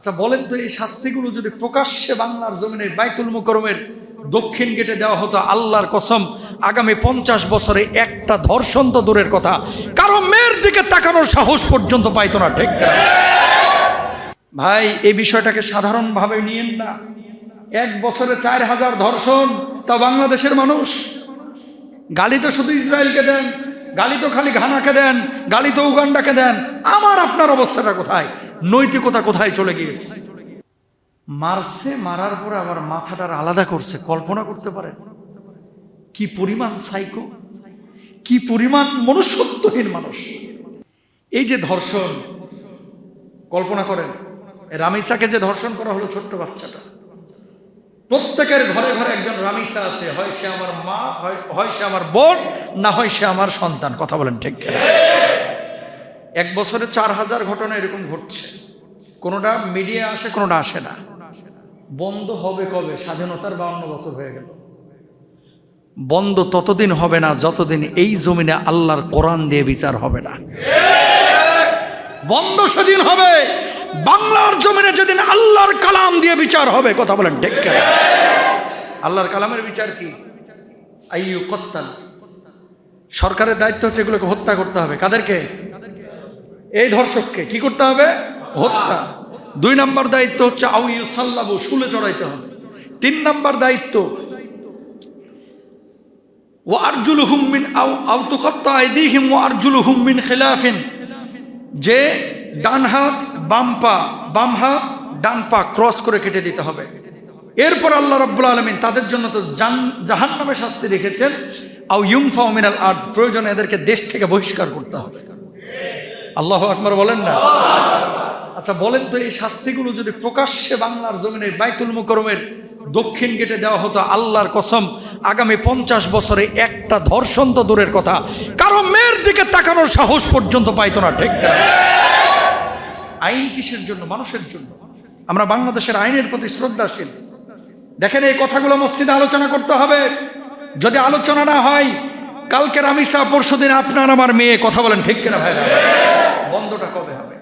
আচ্ছা বলেন তো, এই শাস্তিগুলো যদি প্রকাশ্যে বাংলার জমিনে বাইতুল মুকাররমের দক্ষিণ গেটে দেওয়া হতো, আল্লাহর কসম আগামী 50 বছরে একটা ধর্ষণ তো দূরের কথা, কারো মেয়ের দিকে তাকানোর সাহস পর্যন্ত পাইতো না। ঠিক না ভাই? এই বিষয়টাকে সাধারণভাবে নিয়েন না। 1 বছরে 4000 ধর্ষণ, তা বাংলাদেশের মানুষ। গালি তো শুধু ইসরায়েলকে দেন, গালি তো খালি ঘানাকে দেন, গালি তো উগান্ডাকে দেন। আমার আপনার অবস্থাটা কোথায়? নৈতিকতা কোথায় চলে গিয়েছে? মারছে, মারার পরে আবার মাথাটার আলাদা করছে। কল্পনা করতে পারেন কি পরিমাণ সাইকো, কি পরিমাণ মনুষ্যত্বহীন মানুষ। এই যে ধর্ষণ, কল্পনা করেন রামিসাকে যে ধর্ষণ করা হলো, ছোট্ট বাচ্চাটা, প্রত্যেকের ঘরে ঘরে একজন রামিসা আছে। হয় সে আমার মা, হয় সে আমার বোন, না হয় সে আমার সন্তান। কথা বলেন ঠিক কিনা? 1 বছরে 4000 ঘটনা এরকম ঘটছে। কোনোটা মিডিয়া আসে, কোনোটা আসে না। বন্ধ হবে কবে? স্বাধীনতার 52 বছর হয়ে গেল। বন্ধ ততদিন হবে না যতদিন এই জমিনে আল্লাহর কোরআন দিয়ে বিচার হবে না। বন্ধ সেদিন হবে বাংলার জমিনে যেদিন আল্লাহর কালাম দিয়ে বিচার হবে। কথা বলেন ঠিক কিনা? আল্লাহর কালামের বিচার কি? আইয়ু কত্তাল। সরকারের দায়িত্ব হচ্ছে এগুলোকে হত্যা করতে হবে। কাদেরকে? এই ধর্ষককে কি করতে হবে? হত্যা। 2 নম্বর দায়িত্ব হচ্ছে আউ ইউসাল্লাবু, শুলে চড়াইতে হবে। 3 নম্বর দায়িত্ব ওয়া আরজুলুহুম মিন আউ তুকাত্তা আইদিহিম ওয়া আরজুলুহুম মিন খিলাফিন, যে ডান হাত বাম পা, বাম হাত ডান পা ক্রস করে কেটে দিতে হবে। এরপর আল্লাহ রাব্বুল আলামিন তাদের জন্য তো জাহান্নামে শাস্তি রেখেছেন। আউ ইউনফাউ মিনাল আরদ, প্রয়োজনে এদেরকে দেশ থেকে বহিষ্কার করতে হবে। আল্লাহু আকবার বলেন না? আচ্ছা বলেন তো, এই শাস্তিগুলো যদি প্রকাশ্যে বাংলার জমিনে বাইতুল মুকাররমের দক্ষিণ গেটে দেওয়া হতো, আল্লাহর কসম আগামী 50 বছরে একটা ধর্ষণ তো দূরের কথা, কারো মেয়ের দিকে তাকানোর সাহস পর্যন্ত পাইতো না। ঠিক না? আইন কিসের জন্য? মানুষের জন্য। আমরা বাংলাদেশের আইনের প্রতি শ্রদ্ধাশীল। দেখেন, এই কথাগুলো মসজিদে আলোচনা করতে হবে। যদি আলোচনা না হয়, কালকে রামিসা, পরশুদিন আপনার আমার মেয়ে। কথা বলেন ঠিক কিনা ভাইরা? বন্ধটা কবে হবে?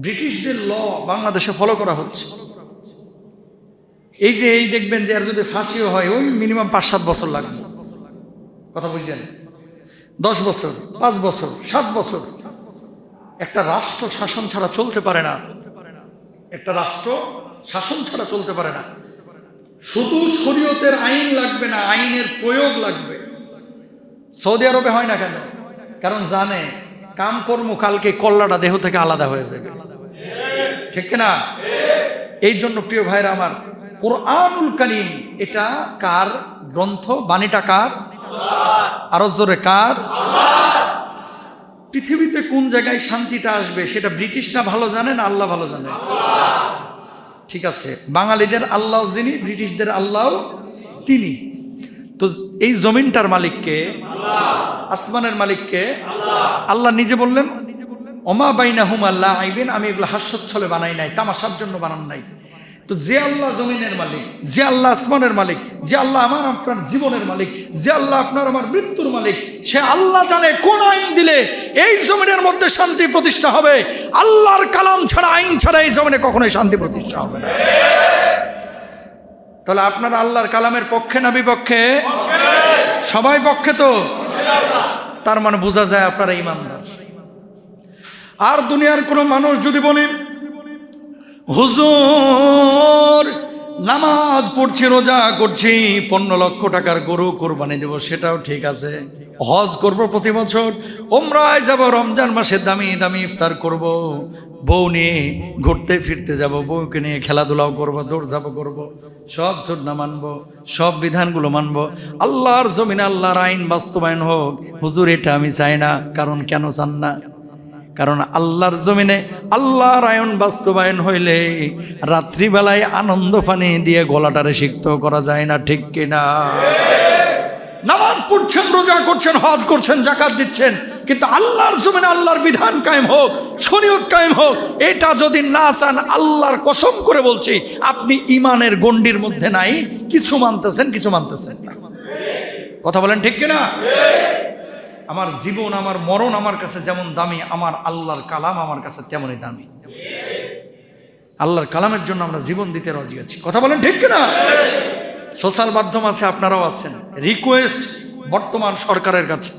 ব্রিটিশদের ল বাংলাদেশে ফলো করা হচ্ছে। এই যে এই দেখবেন যে এর যদি ফাঁসিও হয়, ওই মিনিমাম 5-7 বছর লাগবে। কথা বুঝছেন? 10 বছর, 5 বছর, 7 বছর। একটা রাষ্ট্র শাসন ছাড়া চলতে পারে না। একটা রাষ্ট্র শাসন ছাড়া চলতে পারে না। শুধু শরীয়তের আইন লাগবে না, আইনের প্রয়োগ লাগবে। সৌদি আরবে হয় না কেন? কারণ জানে কাম কর্ম কালকে কল্লাটা দেহ থেকে আলাদা হয়ে যাবে। ঠিক কিনা? এই জন্য প্রিয় ভাইরা আমার, কোরআনুল কারীম এটা কার গ্রন্থ? বাণীটা কার? আরো জোরে কার? পৃথিবীতে কোন জায়গায় শান্তিটা আসবে সেটা ব্রিটিশরা ভালো জানে না আল্লাহ ভালো জানে? ঠিক আছে, বাঙালিদের আল্লাহ যিনি, ব্রিটিশদের আল্লাহ তিনি। তো এই জমিনটার মালিককে? আসমানের মালিককে? আল্লাহ নিজে বললেন ওমা বাইনাহুমা লাইবিন, আমি এগুলো হাস্যচ্ছলে বানাই নাই, তামাশার জন্য বানান নাই। তো যে আল্লাহ জমিনের মালিক, যে আল্লাহ আসমানের মালিক, যে আল্লাহ আমার আপনার জীবনের মালিক, যে আল্লাহ আপনার আমার মৃত্যুর মালিক, সে আল্লাহ জানে কোন আইন দিলে এই জমিনের মধ্যে শান্তি প্রতিষ্ঠা হবে। আল্লাহর কালাম ছাড়া, আইন ছাড়া এই জমিনে কখনোই শান্তি প্রতিষ্ঠা হবে না। তাহলে আপনারা আল্লাহর কালামের পক্ষে না বিপক্ষে? সবাই পক্ষে তো। তার মানে বোঝা যায় আপনারা ঈমানদার। আর দুনিয়ার কোন মানুষ যদি বলে হুজুর নামাজ পড়ছি, রোজা করছি, 15 লক্ষ টাকার গরু কোরবানি দেব, সেটাও ঠিক আছে। হজ করব প্রতি বছর, ওমরায় যাব, রমজান মাসে দামি দামি ইফতার করব, বউ নিয়ে ঘুরতে ফিরতে যাব, বউকে নিয়ে খেলাধুলাও করব, দৌড়ঝাঁপ করব, সব সুন্নাহ মানব, সব বিধানগুলো মানব, আল্লাহর জমিনে আল্লাহর আইন বাস্তবায়ন হোক। হুজুর এটা আমি চাই না। কারণ কেন চান না? কারণ আল্লাহর জমিনে আল্লাহর আইন বাস্তবায়ন হইলে রাত্রিবেলায় আনন্দ পানি দিয়ে গলাটারে সিক্ত করা যায় না। ঠিক কিনা? নামাজ পড়ছেন, রোজা করছেন, হজ করছেন, যাকাত দিচ্ছেন, কিন্তু আল্লাহর জমিনে আল্লাহর বিধান কায়েম হোক, শরীয়ত কায়েম হোক, এটা যদি না চান, আল্লাহর কসম করে বলছি আপনি ঈমানের গণ্ডির মধ্যে নাই। কিছু মানতেছেন, কিছু মানতেছেন না। কথা বলেন ঠিক কিনা? আমার জীবন, আমার মরণ আমার কাছে যেমন দামি, আমার আল্লাহর কালাম আমার কাছে তেমনই দামি। আল্লাহর কালামের জন্য আমরা জীবন দিতে রাজি আছি। কথা বলেন ঠিক কিনা? সোশ্যাল মাধ্যম আছে, আপনারাও আছেন। রিকোয়েস্ট বর্তমান সরকারের কাছে,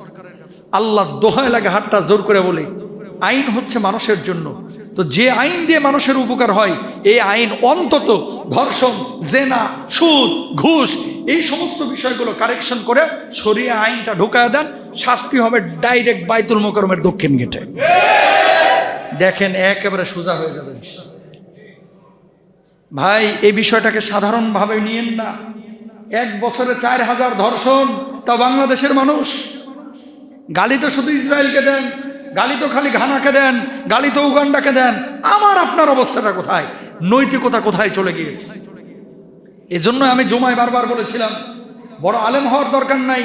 আল্লাহ দোহায় লাগে হাতটা জোর করে বলি, আইন হচ্ছে মানুষের জন্য। তো যে আইন দিয়ে মানুষের উপকার হয়, এই আইন অন্তত ধর্ষণ, জেনা, সুদ, ঘুষ, এই সমস্ত বিষয়গুলো কারেকশন করে শরিয়া আইনটা ঢোকায় দেন। শাস্তি হবে ডাইরেক্ট বাইতুল মোকাররমের দক্ষিণ গেটে। দেখেন একেবারে সোজা হয়ে যাবে ভাই। এই বিষয়টাকে সাধারণভাবে নিয়েন না। 1 বছরে 4000 ধর্ষণ, তা বাংলাদেশের মানুষ। গালি তো শুধু ইসরায়েলকে দেন, গালি তো খালি ঘানাকে দেন, গালি তো উগান্ডাকে দেন। আমার আপনার অবস্থাটা কোথায়? নৈতিকতা কোথায় চলে গিয়েছে? এজন্য আমি জুমায় বারবার বলেছিলাম, বড় আলেম হওয়ার দরকার নাই,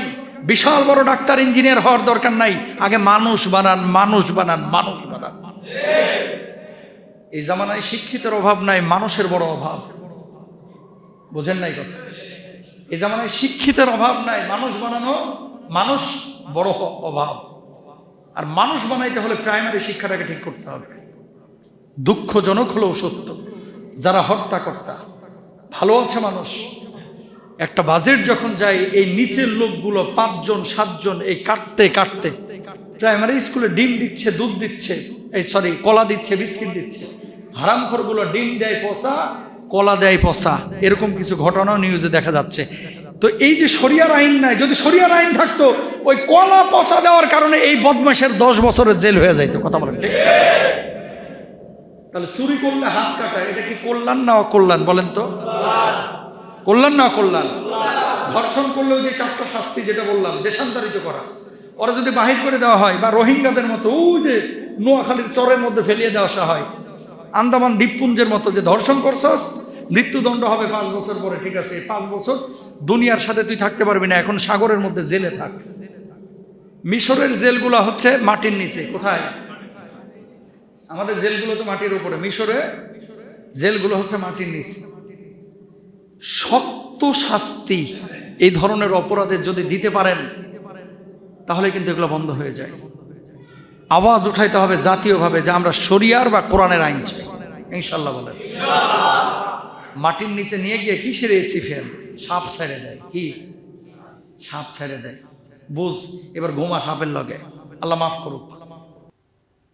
বিশাল বড় ডাক্তার ইঞ্জিনিয়ার হওয়ার দরকার নাই, আগে মানুষ বানান, মানুষ বানান, মানুষ বানান। এই জামানায় শিক্ষিতের অভাব নাই, মানুষের বড় অভাব। বোঝেন নাই কথা? এই জামানায় শিক্ষিতের অভাব নাই, মানুষ বানানো, মানুষ বড় অভাব। আর মানুষ বানাইতে হলে প্রাইমারি শিক্ষাটাকে ঠিক করতে হবে। দুঃখজনক হলেও সত্য, যারা হর্তাকর্তা ভালো আছে মানুষ, একটা বাজেট যখন যায়, এই নিচের লোকগুলো 5 জন 7 জন এই কাটতে কাটতে প্রাইমারি স্কুলে ডিম দিচ্ছে, দুধ দিচ্ছে, কলা দিচ্ছে, বিস্কিট দিচ্ছে। হারামখোরগুলো ডিম দেয় পচা, কলা দেয় পচা, এরকম কিছু ঘটনাও নিউজে দেখা যাচ্ছে। তো এই যে শরিয়ার আইন নাই, যদি শরিয়ার আইন থাকতো, ওই কলা পচা দেওয়ার কারণে এই বদমাশের 10 বছরের জেল হয়ে যাইতো। কথা বলেন ঠিক? তাহলে চুরি করলে হাত কাটা, এটা কি কল্যাণ না অকল্যাণ? বলেন তো, কল্যাণ না অকল্যাণ? ধর্ষণ করলে ওই যে 4টা শাস্তি যেটা বললাম, দেশান্তরিত করা, ওরা যদি বাহির করে দেওয়া হয়, বা রোহিঙ্গাদের মতো ওই যে নোয়াখালীর চরের মধ্যে ফেলিয়ে দেওয়া হয়, আন্দামান দ্বীপপুঞ্জের মতো, যে ধর্ষণ করছস মৃত্যুদণ্ড হবে 5 বছর পরে। ঠিক আছে, 5 বছর দুনিয়ার সাথে তুই থাকতে পারবি না, এখন সাগরের মধ্যে জেলে থাক। মিশরের জেলগুলো হচ্ছে মাটির নিচে। কোথায়? আমাদের জেলগুলো তো মাটির উপরে, মিশরে জেলগুলো হচ্ছে মাটির নিচে। শক্ত শাস্তি এই ধরনের অপরাধে যদি দিতে পারেন, তাহলে কিন্তু এগুলো বন্ধ হয়ে যায়। আওয়াজ উঠাইতে হবে জাতীয়ভাবে যে আমরা শরিয়ার বা কোরআনের আইন চাই। ইনশাল্লাহ বলেন। মাটির নিচে নিয়ে গিয়ে কিসের এসি ফ্যান? সাপ ছেড়ে দেয়। কি সাপ ছেড়ে দেয়? বুঝ, এবার ঘুমা সাপের লগে। আল্লাহ মাফ করুক।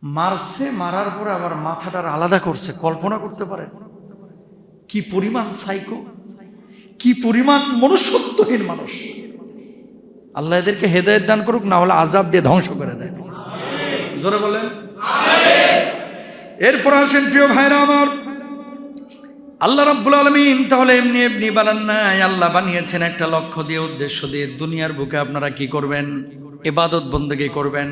মারছে, মারার পরে আবার মাথাটার আলাদা করছে। কল্পনা করতে পারেন কি পরিমাণ সাইকো, কি পরিমাণ মনুষ্যত্বহীন মানুষ। আল্লাহ এদেরকে হেদায়েত দান করুক, না হলে আযাব দিয়ে ধ্বংস করে দেয়। জোরে বলেন এরপর আসেন প্রিয় ভাইরা আমার, আল্লাহ রাব্বুল আলামিন তাহলে এমনি এমনি বানান নাই, আল্লাহ বানিয়েছেন একটা লক্ষ্য দিয়ে, উদ্দেশ্য দিয়ে। দুনিয়ার বুকে আপনারা কি করবেন? ইবাদত বন্দেগী করবেন।